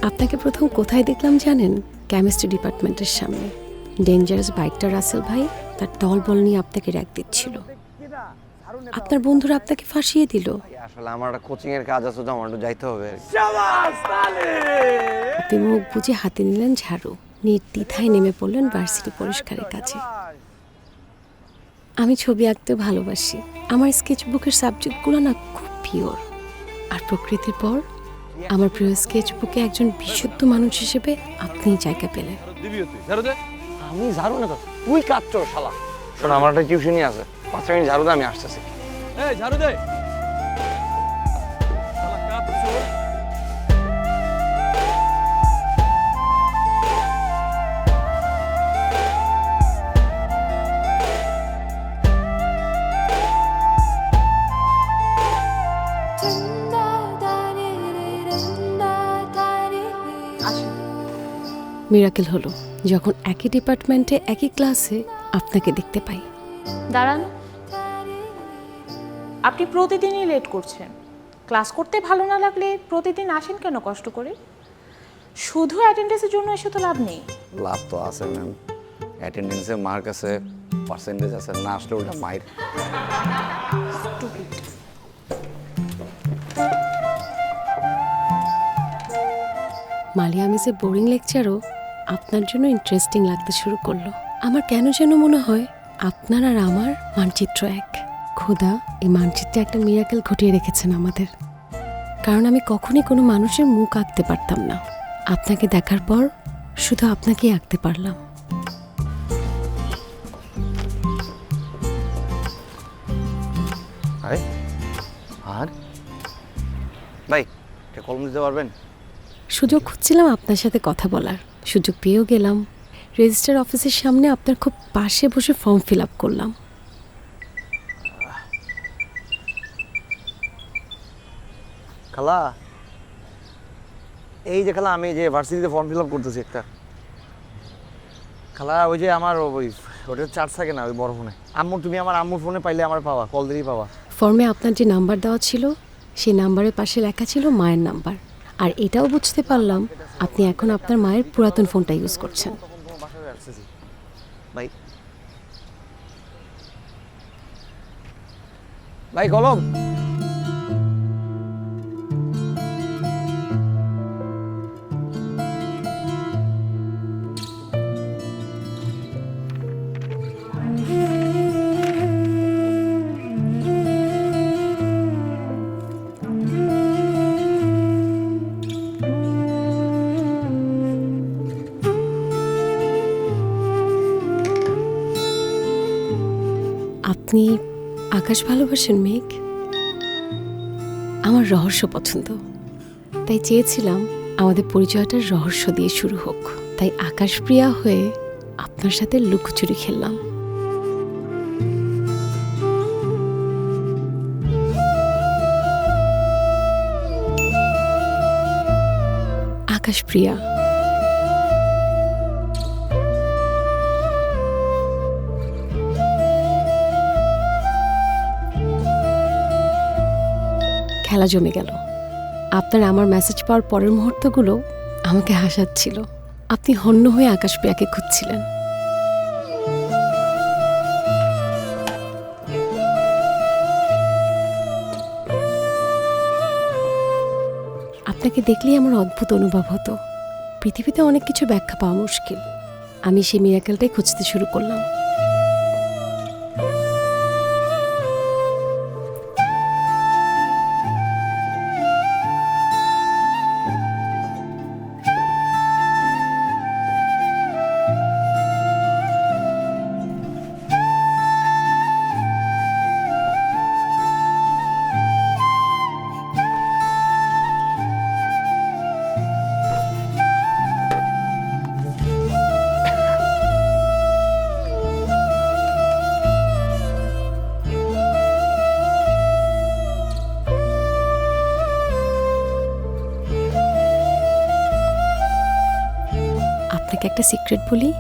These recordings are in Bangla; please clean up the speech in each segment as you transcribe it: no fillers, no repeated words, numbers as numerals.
আপনাকে প্রথম কোথায় দেখলাম জানেন? কেমিস্ট্রি ডিপার্টমেন্টের সামনে। ডেঞ্জারাস বাইকটা রাসেল ভাই তার দলবল নিয়ে আপনাকে র্যাক দিচ্ছিল। আপনার বন্ধুরা আপনাকে ফাঁসিয়ে দিল। আসলে আমার একটা কোচিং এর কাজ আছে তো আমার একটু যাইতে হবে। আপনি মুখ বুঝে হাতে নিলেন ঝাড়ু, নির্দ্বিধায় নেমে পড়লেন ভার্সিটি পরিষ্কারের কাজে। আমি ছবি আঁকতে ভালোবাসি। আমার স্কেচবুকের সাবজেক্টগুলো না খুব পিওর। আর প্রকৃতির পর আমার প্রিয় স্কেচবুকে একজন বিশুদ্ধ মানুষ হিসেবে আপনিই জায়গা পেলেন। আমি ঝাড়ু না তো, তুই কাজ চোর শালা। শোন, আমার একটা টিউশনই আছে, 5 মিনিট ঝাড়ু দে, আমি আসতেছি। এই ঝাড়ু দে। শালা কাপ চোর। মিরাকেল হলো যখন একই ডিপার্টমেন্টে একই ক্লাসে আপনাকে দেখতে পাই। দাঁড়ান, আপনি প্রতিদিনই লেট করছেন। ক্লাস করতে ভালো না লাগলে প্রতিদিন আসেন কেন কষ্ট করে? শুধু অ্যাটেন্ডেন্সের জন্য এসে তো লাভ নেই। লাভ তো আছে ম্যাম, অ্যাটেন্ডেন্সে মার্ক আছে, পার্সেন্টেজ আছে, না আসলে ওটা মাইর। মালিয়া মিসের বোরিং লেকচারও আপনার জন্য ইন্টারেস্টিং লাগতে শুরু করলো। আমার কেন যেন মনে হয় আপনার আর আমার মানচিত্র এক। খোদা এই মানচিত্রে একটা মিরাকেল ঘটিয়ে রেখেছেন আমাদের। কারণ আমি কখনই কোনো মানুষের মুখ আঁকতে পারতাম না। আপনাকে দেখার পর শুধু আপনাকেই আঁকতে পারলাম। আর ভাই, এটা কলম দিতে পারবেন? সুযোগ খুঁজছিলাম আপনার সাথে কথা বলার, সুযোগ পেয়েও গেলাম। রেজিস্ট্রার অফিসের সামনে আপনার খুব পাশে বসে ফর্ম ফিল আপ করলাম। খালা, এই যে খালা, আমি যে ভার্সিটিতে ফর্ম ফিল আপ করতেছি একটা। খালা, ওই যে আমার ওই ওটা চার্জ থাকে না ওই বড় ফোনে। আম্মু, তুমি আমার আম্মুর ফোনে পাইলে আমার পাওয়া, কল দিলেই পাওয়া। ফর্মে আপনার যে নাম্বার দেওয়া ছিল সেই নাম্বারের পাশে লেখা ছিল মায়ের নাম্বার। আর এটাও বুঝতে পারলাম আপনি এখন আপনার মায়ের পুরাতন ফোনটা ইউজ করছেন। ভাই, ভাই কলম। আপনি আকাশ ভালোবাসেন মেঘ? আমার রহস্য পছন্দ, তাই চেয়েছিলাম আমাদের পরিচয়টা রহস্য দিয়ে শুরু হোক। তাই আকাশপ্রিয়া হয়ে আপনার সাথে লুকোচুরি খেললাম। আকাশপ্রিয়া, খেলা জমে গেল। আপনার আমার মেসেজ পাওয়ার পরের মুহূর্তগুলো আমাকে হাসাচ্ছিল। আপনি হন্য হয়ে আকাশপ্রিয়াকে খুঁজছিলেন। আপনাকে দেখলেই আমার অদ্ভুত অনুভব হতো। পৃথিবীতে অনেক কিছু ব্যাখ্যা পাওয়া মুশকিল। আমি সেই মিরাকেলটাই খুঁজতে শুরু করলাম। আপনাকে একটা সিক্রেট বলি,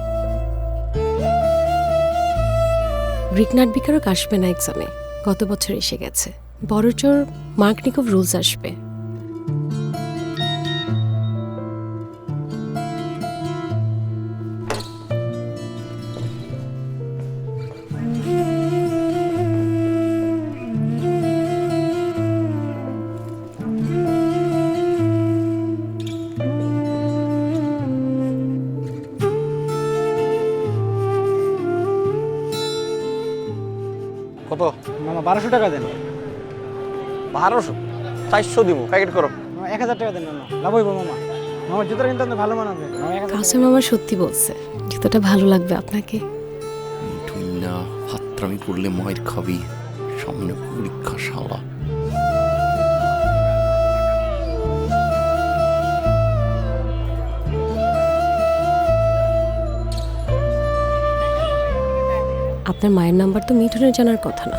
গ্রিক নাট বিকারক আসবে না এক্সামে, গত বছর এসে গেছে। বড়জোর মার্কনিকভ রুলস আসবে। মামা 1200 টাকা দেন। 1200 400 দিব, প্যাকেট করো। মামা 1000 টাকা দেন মামা, লাভ হইব মামা। মামা জুতোটা কিন্তু আপনার ভালো মানাবে। মামা 1000 টাকা কাসেম আমার সত্যি বলছে জুতোটা ভালো লাগবে আপনাকে। তুই না ফাত্রামি করলে মায়ের খাবি, সামনে পরীক্ষা শালা। আপনার মায়ের নাম্বার তো মিঠুনের জানার কথা না।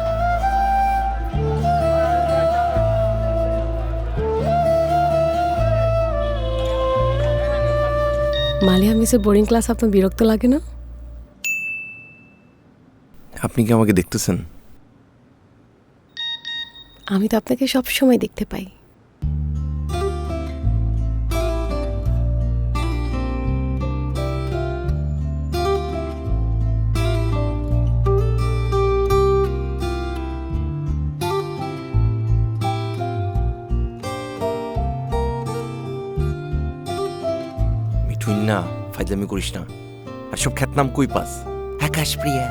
মালিয়া মিসের বোরিং ক্লাস আপনার বিরক্ত লাগে না? আপনি কি আমাকে দেখতেছেন? আমি তো আপনাকে সব সময় দেখতে পাই। মিঠুন না, ফাইজলামি করিস না। আর সব খ্যাতনাম কই পাস? আকাশ প্রিয়া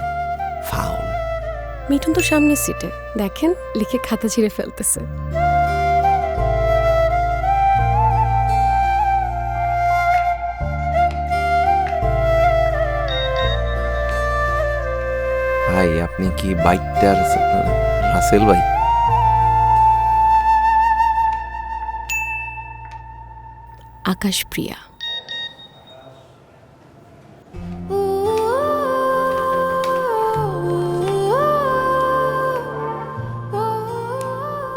ফাউল। মিঠুন তো সামনের সিটে, দেখেন লিখে খাতা ছিঁড়ে ফেলতেছে। ভাই আপনি কি বাইকটা রাসেল ভাই? আকাশ প্রিয়া।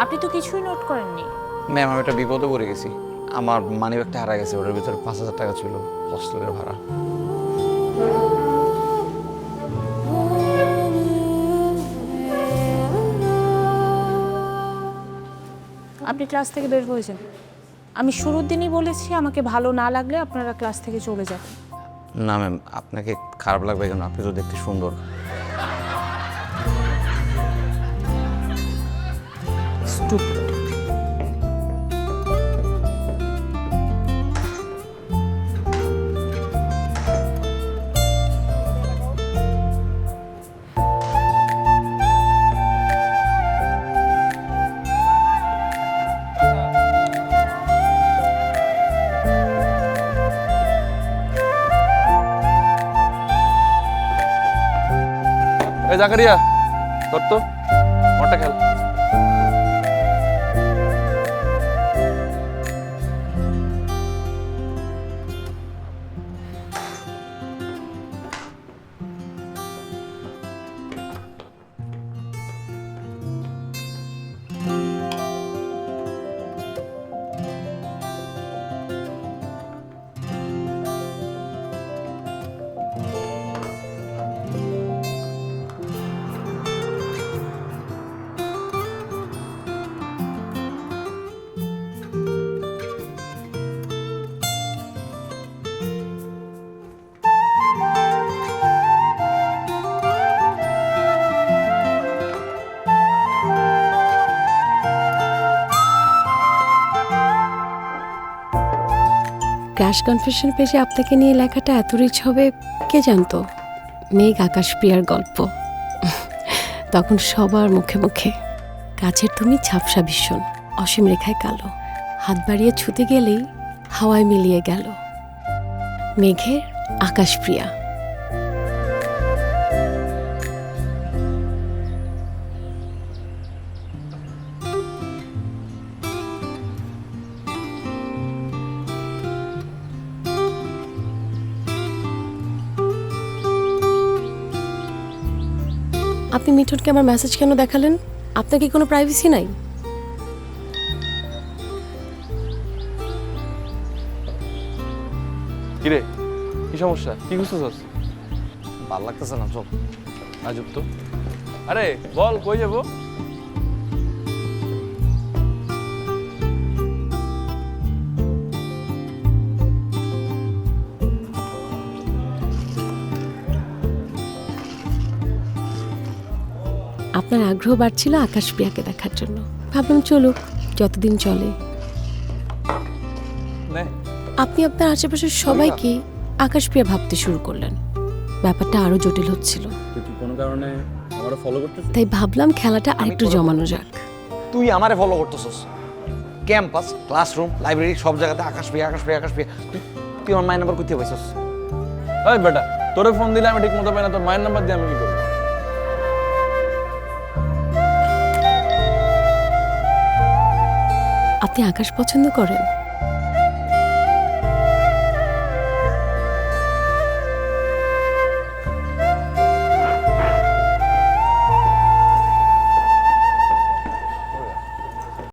আপনি তো কিছুই নোট করেননি। ম্যাম আমি একটা বিপদে পড়ে গেছি। আমার মানিব্যাগটা হারা গেছে, ওটার ভিতরে 5000 টাকা ছিল হস্টেলের ভাড়া। আপনি ক্লাস থেকে বের হয়েছেন। আমি শুরুর দিনই বলেছি আমাকে ভালো না লাগলে আপনারা ক্লাস থেকে চলে যাবেন। না ম্যাম, আপনাকে খারাপ লাগবে কেন? আপনি তো দেখতে সুন্দর। Stupid. এই জাকারিয়া তোর তো মোটা খেল। ক্র্যাশ কনফেশন পেজে আপনাকে নিয়ে লেখাটা এত রিচ হবে কে জানতো? মেঘ আকাশ প্রিয়ার গল্প। তখন সবার মুখে মুখে কাছের তুমি ঝাপসা ভীষণ, অসীম রেখায় কালো, হাত বাড়িয়ে ছুতে গেলেই হাওয়ায় মিলিয়ে গেল মেঘের আকাশ প্রিয়া। আপনি মিঠুনকে আমার মেসেজ কেন দেখালেন? আপনার কি কোনো প্রাইভেসি নাই? কিরে কি সমস্যা? কি খুঁজতেছস? ভালো লাগতেছে না, চল। আজব তো। আরে বল কই যাবো? আপনার আগ্রহ বাড়ছিল আকাশ প্রিয়াকে দেখার জন্য, ভাবলাম চলুক যতদিন চলে। নে আপনি আপনার আশেপাশের সবাইকে আকাশ প্রিয়া ভাবতে শুরু করলেন। ব্যাপারটা আরো জটিল হচ্ছিল। তুই কি কোনো কারণে আমার আমরা ফলো করতেছিস? তাই ভাবলাম খেলাটা আরেকটু জমানো যাক। তুই আমারে ফলো করতেছস ক্যাম্পাস ক্লাসরুম লাইব্রেরি সব জায়গাতে আকাশ পেয়ে তুই আমার মায়ের নাম্বার কোথায় পাইছস? এই বেটা, তোরে ফোন দিলে আমি ঠিক মতো পাই না, তোর মায়ের নাম্বার দিয়ে আমি কি করবো? আপনি আকাশ পছন্দ করেন?